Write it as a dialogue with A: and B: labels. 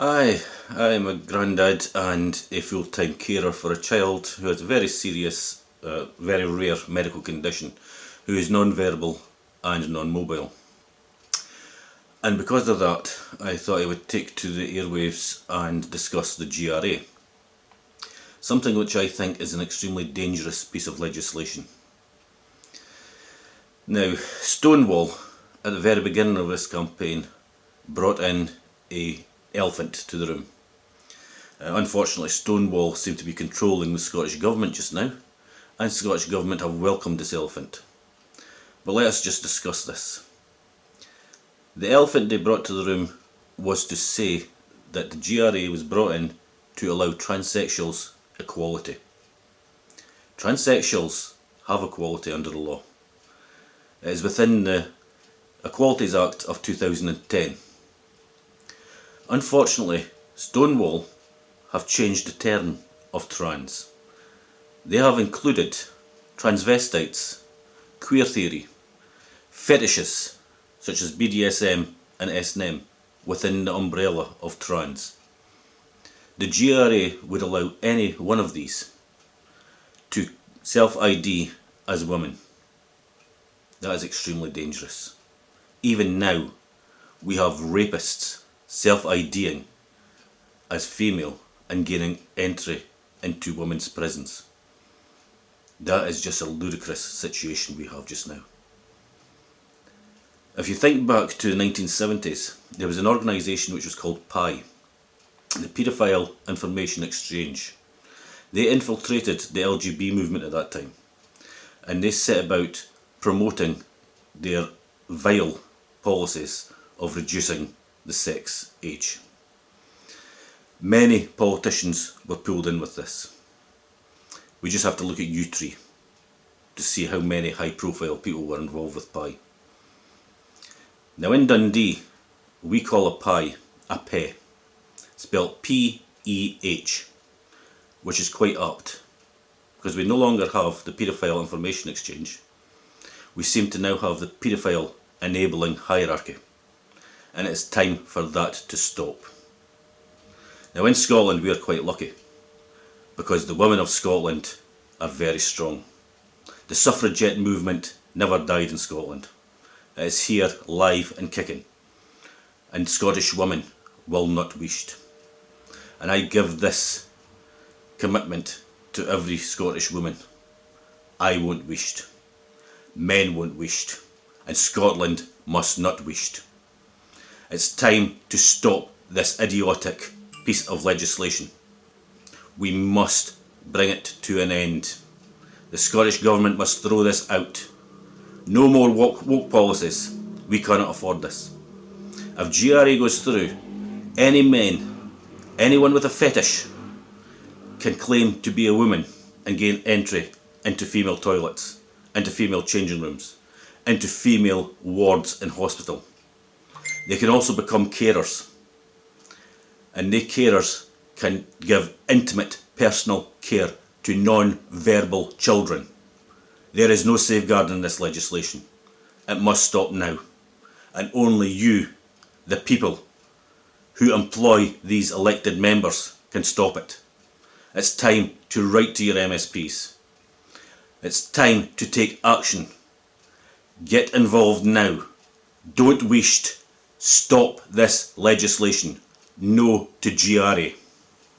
A: I'm a grandad and a full-time carer for a child who has a very serious, very rare medical condition, who is non-verbal and non-mobile. And because of that, I thought I would take to the airwaves and discuss the GRA, something which I think is an extremely dangerous piece of legislation. Now, Stonewall, at the very beginning of this campaign, brought in an elephant to the room. Unfortunately, Stonewall seem to be controlling the Scottish Government just now, and the Scottish Government have welcomed this elephant. But let us just discuss this. The elephant they brought to the room was to say that the GRA was brought in to allow transsexuals equality. Transsexuals have equality under the law. It is within the Equalities Act of 2010. Unfortunately, Stonewall have changed the term of trans. They have included transvestites, queer theory, fetishes such as BDSM and S&M within the umbrella of trans. The GRA would allow any one of these to self-ID as women. That is extremely dangerous. Even now, we have rapists self-IDing as female and gaining entry into women's prisons. That is just a ludicrous situation we have just now. If you think back to the 1970s, there was an organisation which was called PI, the Paedophile Information Exchange. They infiltrated the LGB movement at that time, and they set about promoting their vile policies of reducing the sex age. Many politicians were pulled in with this. We just have to look at U3 to see how many high profile people were involved with PI. Now in Dundee, we call a PI a PE, spelled P-E-H, which is quite apt, because we no longer have the Paedophile Information Exchange. We seem to now have the paedophile enabling hierarchy, and it's time for that to stop. Now in Scotland we are quite lucky, because the women of Scotland are very strong. The suffragette movement never died in Scotland. It is here, live and kicking, and Scottish women will not wheesht. And I give this commitment to every Scottish woman. I won't wheesht. Men won't wheesht. And Scotland must not wheesht. It's time to stop this idiotic piece of legislation. We must bring it to an end. The Scottish Government must throw this out. No more woke policies. We cannot afford this. If GRA goes through, any men, anyone with a fetish, can claim to be a woman and gain entry into female toilets, into female changing rooms, into female wards in hospital. They can also become carers, and they carers can give intimate personal care to non-verbal children. There is no safeguarding this legislation. It must stop now, and only you, the people who employ these elected members, can stop it. It's time to write to your MSPs. It's time to take action. Get involved now. Don't wheesht. Stop this legislation. No to GRA.